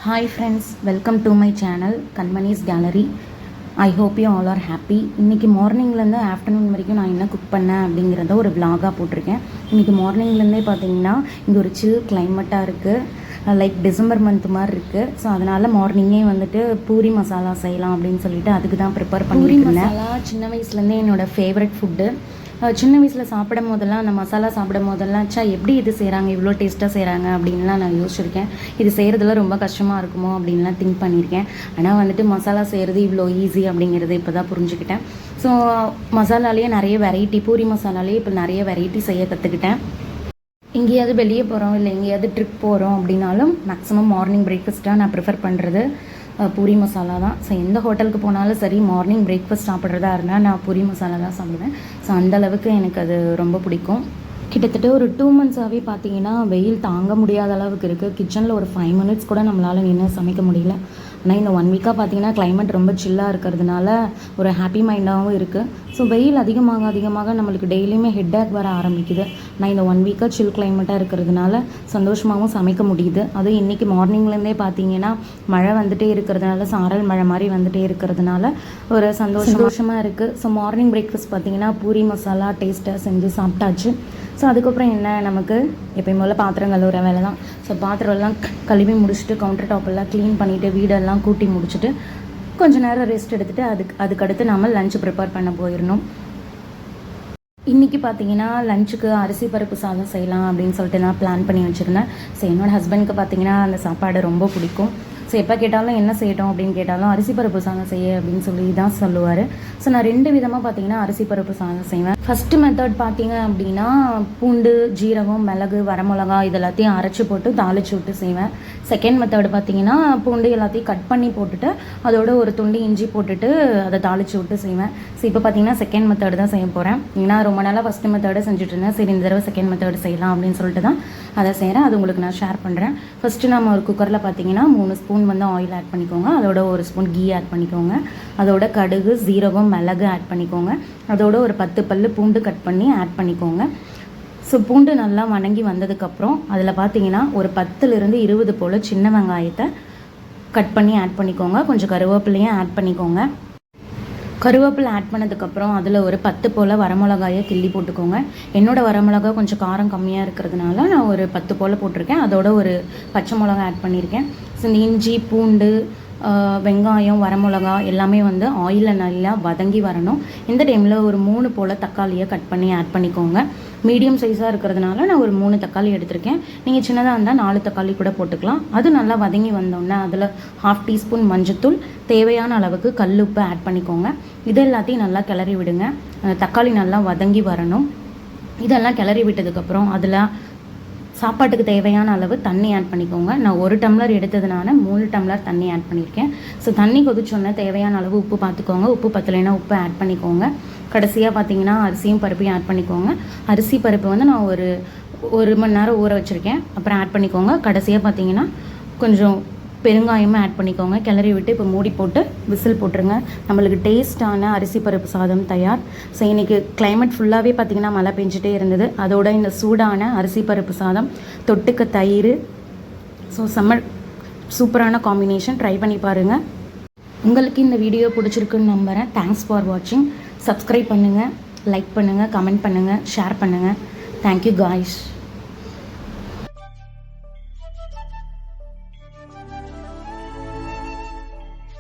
Hi friends, welcome to my channel Kanmani's Gallery. I hope you all are happy. இன்றைக்கி மார்னிங்லேருந்து afternoon வரைக்கும் நான் என்ன cook பண்ணேன் அப்படிங்கிறத ஒரு vlog-ஆக போட்டிருக்கேன். இன்றைக்கி மார்னிங்லேருந்தே பார்த்தீங்கன்னா இங்கே ஒரு சில் கிளைமேட்டாக இருக்குது, லைக் டிசம்பர் மந்த் மாதிரி இருக்குது. ஸோ அதனால் மார்னிங்கே வந்துட்டு பூரி மசாலா செய்யலாம் அப்படின்னு சொல்லிட்டு அதுக்கு தான் ப்ரிப்பேர் பண்ணிட்டு இருந்தேன். பூரி மசாலா சின்ன வயசுலேருந்தே என்னோடய ஃபேவரட் ஃபுட்டு. சின்ன வயசில் சாப்பிடும் போதெல்லாம் அந்த மசாலா சாப்பிடும் போதெல்லாம் எப்படி இது செய்கிறாங்க, இவ்வளோ டேஸ்ட்டாக செய்கிறாங்க அப்படின்லாம் நான் யோசிச்சிருக்கேன். இது செய்கிறதுல ரொம்ப கஷ்டமாக இருக்குமோ அப்படின்லாம் திங்க் பண்ணியிருக்கேன். ஆனால் வந்துட்டு மசாலா செய்கிறது இவ்வளோ ஈஸி அப்படிங்கிறது இப்போ தான் புரிஞ்சுக்கிட்டேன். ஸோ மசாலாலேயே நிறைய வெரைட்டி, பூரி மசாலாலேயே இப்போ நிறைய வெரைட்டி செய்ய கற்றுக்கிட்டேன். எங்கேயாவது வெளியே போகிறோம் இல்லை எங்கேயாவது ட்ரிப் போகிறோம் அப்படின்னாலும் மேக்ஸிமம் மார்னிங் பிரேக்ஃபாஸ்ட்டாக நான் ப்ரிஃபர் பண்ணுறது பூரி மசாலா தான். ஸோ எந்த ஹோட்டலுக்கு போனாலும் சரி, மார்னிங் பிரேக்ஃபாஸ்ட் சாப்பிட்றதா இருந்தால் நான் பூரி மசாலா தான் சாப்பிடுவேன். ஸோ அந்தளவுக்கு எனக்கு அது ரொம்ப பிடிக்கும். கிட்டத்தட்ட ஒரு 2 மந்த்ஸாகவே பார்த்தீங்கன்னா வெயில் தாங்க முடியாத அளவுக்கு இருக்குது. கிச்சனில் ஒரு 5 மினிட்ஸ் கூட நம்மளால் நின்று சமைக்க முடியல. ஆனால் இந்த 1 வீக்காக பார்த்தீங்கன்னா கிளைமேட் ரொம்ப சில்லாக இருக்கிறதுனால ஒரு ஹாப்பி மைண்டாகவும் இருக்குது. ஸோ வெயில் அதிகமாக நம்மளுக்கு டெய்லியுமே ஹெட்டேக் வர ஆரம்பிக்குது. ஆனால் இந்த 1 வீக்காக சில் கிளைமேட்டாக இருக்கிறதுனால சந்தோஷமாகவும் சமைக்க முடியுது. அதுவும் இன்றைக்கி மார்னிங்லேருந்தே பார்த்தீங்கன்னா மழை வந்துகிட்டே இருக்கிறதுனால, சாரல் மழை மாதிரி வந்துகிட்டே இருக்கிறதுனால ஒரு சந்தோஷமாக இருக்குது. ஸோ மார்னிங் பிரேக்ஃபாஸ்ட் பார்த்தீங்கன்னா பூரி மசாலா டேஸ்ட்டாக செஞ்சு சாப்பிட்டாச்சு. ஸோ அதுக்கப்புறம் என்ன, நமக்கு எப்பயும் போல் பாத்திரம் கழுவுற வேலை தான். ஸோ பாத்திரம்லாம் கழுவி முடிச்சுட்டு கவுண்டர் டாப்பெல்லாம் க்ளீன் பண்ணிவிட்டு வீடெல்லாம் கூட்டி முடிச்சுட்டு கொஞ்சம் நேரம் ரெஸ்ட் எடுத்துகிட்டு அதுக்கடுத்து நம்ம லஞ்சு ப்ரிப்பேர் பண்ண போயிடணும். இன்றைக்கி பார்த்தீங்கன்னா லஞ்சுக்கு அரிசி பருப்பு சாதம் செய்யலாம் அப்படின்னு சொல்லிட்டு நான் பிளான் பண்ணி வச்சுருந்தேன். ஸோ என்னோடய ஹஸ்பண்டுக்கு பார்த்தீங்கன்னா அந்த சாப்பாடு ரொம்ப பிடிக்கும். ஸோ எப்போ கேட்டாலும் என்ன செய்யட்டும் அப்படின்னு கேட்டாலும் அரிசி பருப்பு சாதம் செய்ய அப்படின்னு சொல்லி தான் சொல்லுவார். ஸோ நான் 2 விதமாக பார்த்தீங்கன்னா அரிசி பருப்பு சாதம் செய்வேன். ஃபஸ்ட்டு மெத்தட் பார்த்தீங்க அப்படின்னா பூண்டு, ஜீரகம், மிளகு, வரமிளகா இதெல்லாத்தையும் அரைச்சி போட்டு தாளிச்சு விட்டு செய்வேன். செகண்ட் மெத்தட் பார்த்தீங்கன்னா பூண்டு எல்லாத்தையும் கட் பண்ணி போட்டுட்டு அதோட ஒரு துண்டு இஞ்சி போட்டுட்டு அதை தாளிச்சு விட்டு செய்வேன். ஸோ இப்போ பார்த்தீங்கன்னா செகண்ட் மெத்தட் தான் செய்ய போகிறேன். ஏன்னா ரொம்ப நாளாக ஃபஸ்ட்டு மெத்தடை செஞ்சுட்டு இருந்தேன். சரி இந்த தடவை செகண்ட் மெத்தட் செய்யலாம் அப்படின்னு சொல்லிட்டு தான் அதை செய்கிறேன். அது உங்களுக்கு நான் ஷேர் பண்ணுறேன். ஃபஸ்ட்டு நம்ம ஒரு குக்கரில் பார்த்தீங்கன்னா 3 ஸ்பூன் வந்து ஆயில் ஆட் பண்ணிக்கோங்க. அதோட 1 ஸ்பூன் கீ ஆட் பண்ணிக்கோங்க. அதோட கடுகு, ஜீரகம், மிளகு ஆட் பண்ணிக்கோங்க. அதோட ஒரு 10 பல்லு பூண்டு கட் பண்ணி ஆட் பண்ணிக்கோங்க. ஸோ பூண்டு நல்லா வணங்கி வந்ததுக்கப்புறம் அதில் பார்த்தீங்கன்னா ஒரு 10லிருந்து 20 போல் சின்ன வெங்காயத்தை கட் பண்ணி ஆட் பண்ணிக்கோங்க. கொஞ்சம் கருவேப்பிலையும் ஆட் பண்ணிக்கோங்க. கருவேப்பிலை ஆட் பண்ணதுக்கப்புறம் அதில் ஒரு 10 போல் வரமிளகாயை கிள்ளி போட்டுக்கோங்க. என்னோடய வரமிளகா கொஞ்சம் காரம் கம்மியாக இருக்கிறதுனால நான் ஒரு 10 போல் போட்டிருக்கேன். அதோட ஒரு பச்சை மிளகா ஆட் பண்ணியிருக்கேன். ஸோ இந்த இஞ்சி, பூண்டு, வெங்காயம், வரமிளகா எல்லாமே வந்து ஆயிலில் நல்லா வதங்கி வரணும். இந்த டைமில் ஒரு 3 போல் தக்காளியை கட் பண்ணி ஆட் பண்ணிக்கோங்க. மீடியம் சைஸாக இருக்கிறதுனால நான் ஒரு 3 தக்காளி எடுத்திருக்கேன். நீங்கள் சின்னதாக இருந்தால் 4 தக்காளி கூட போட்டுக்கலாம். அது நல்லா வதங்கி வந்தோடனே அதில் 1/2 டீஸ்பூன் மஞ்சத்தூள், தேவையான அளவுக்கு கல்லுப்பு ஆட் பண்ணிக்கோங்க. இது எல்லாத்தையும் நல்லா கிளறி விடுங்க. தக்காளி நல்லா வதங்கி வரணும். இதெல்லாம் கிளறி விட்டதுக்கப்புறம் அதில் சாப்பாட்டுக்கு தேவையான அளவு தண்ணி ஆட் பண்ணிக்கோங்க. நான் 1 டம்ளர் எடுத்ததுனால 3 டம்ளர் தண்ணி ஆட் பண்ணியிருக்கேன். ஸோ தண்ணி கொதிச்சோன்னே தேவையான அளவு உப்பு பார்த்துக்கோங்க. உப்பு பத்தலைன்னா உப்பு ஆட் பண்ணிக்கோங்க. கடைசியாக பார்த்தீங்கன்னா அரிசியும் பருப்பையும் ஆட் பண்ணிக்கோங்க. அரிசி பருப்பு வந்து நான் ஒரு மணி நேரம் ஊற வச்சுருக்கேன். அப்புறம் ஆட் பண்ணிக்கோங்க. கடைசியாக பார்த்தீங்கன்னா கொஞ்சம் பெருங்காயமும் ஆட் பண்ணிக்கோங்க. கிளறி விட்டு இப்போ மூடி போட்டு விசில் போட்டுருங்க. நம்மளுக்கு டேஸ்ட்டான அரிசி பருப்பு சாதம் தயார். ஸோ இன்றைக்கி கிளைமேட் ஃபுல்லாகவே பார்த்திங்கன்னா மழை பெஞ்சிட்டே இருந்தது. அதோட இந்த சூடான அரிசி பருப்பு சாதம் தொட்டுக்க தயிர். ஸோ சூப்பரான காம்பினேஷன். ட்ரை பண்ணி பாருங்கள். உங்களுக்கு இந்த வீடியோ பிடிச்சிருக்குன்னு நம்புகிறேன். தேங்க்ஸ் ஃபார் வாட்சிங். சப்ஸ்கிரைப் பண்ணுங்கள், லைக் பண்ணுங்கள், கமெண்ட் பண்ணுங்கள், ஷேர் பண்ணுங்கள். Thank you guys.